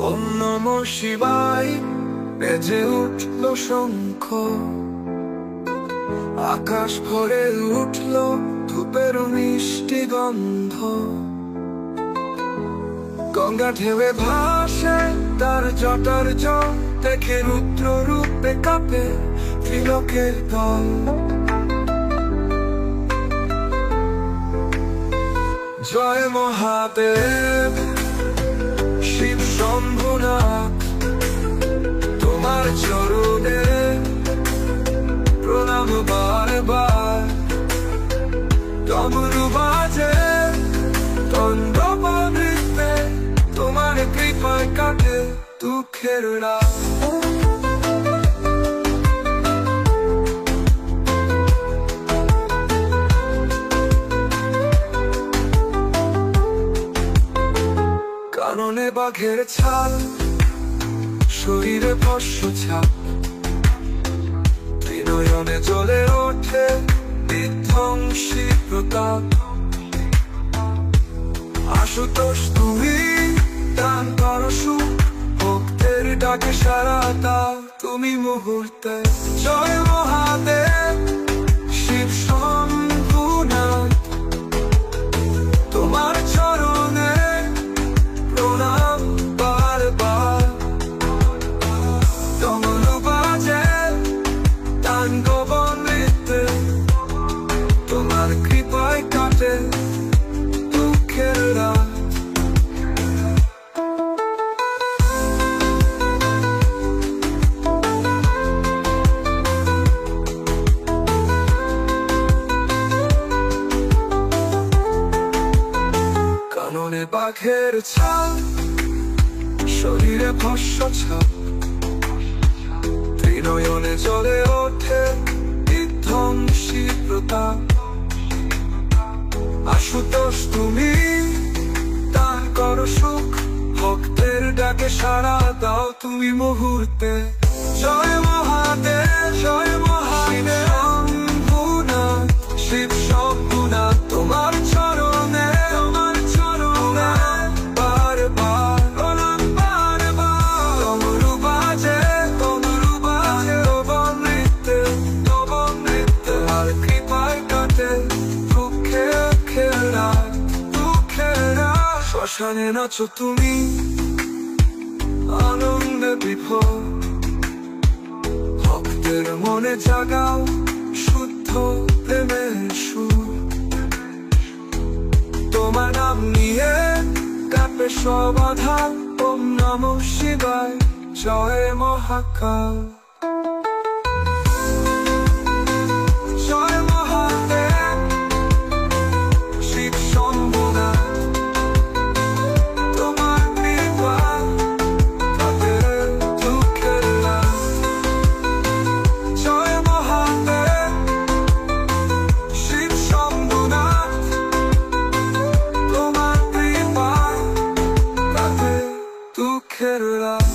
ওম নমঃ শিবায় বেজে উঠল শঙ্খ, আকাশ ভরে উঠল ধূপের মিষ্টি গন্ধ। গঙ্গা ঢেউয়ে ভাসে তার জটার জল, দেখে রুদ্র রূপে কাঁপে ত্রিলোকের দল। জয় মহাদেব শিব শম্ভুনাথ, তোমার চরণে প্রণাম বারবার। ডমরু বাজে তাণ্ডব নৃত্যে, তোমার কৃপায় কাটে দুঃখের রাত। কাননে বাঘের ছাল, শরীরে ভস্য ছাপ, ত্রিনয়নে জ্বলে ওঠে বিধ্বংসী প্রতাপ। আশুতোষ তুমি দান করো সুখ, ভক্তের ডাকে সাড়া দাও তুমি মুহূর্তে। জয় মহাদেব শিব শম্ভুনাথ, তোমার চরণে প্রণাম বারবার। ডমরু বাজে তাণ্ডব নৃত্যে, তোমার কৃপায় কাটে দুঃখের রাত। কাননে বাঘের ছাল, শরীরে ভস্য ছাপ, ত্রিনয়নে জ্বলে ওঠে বিধ্বংসী প্রতাপ। আশুতোষ তুমি দান করো সুখ, ভক্তের ডাকে সাড়া দাও তুমি মুহূর্তে। জয় মহাদেব জয় মহাদেব শম্ভুনাথ শিব শম্ভুনাথ, তোমার চরণে বারবার প্রণাম বারবার। ডমরু বাজে তাণ্ডব নৃত্যে, আর কৃপায় কাটে দুঃখের রাত। শ্মশানে নাচো তুমি আনন্দে বিভোর, ভক্তের মনে জাগাও শুদ্ধ প্রেমের সুর। তোমার নাম নিয়ে কাঁপে সব আধার, ওম নমঃ শিবায় জয় মহাকাল। জয় মহাদেব শিব শম্ভুনাথ, তোমার কৃপায় কাটে দুঃখের রাত। জয় মহাদেব শিব শম্ভুনাথ, তোমার কৃপায় কাটে দুঃখের রাত।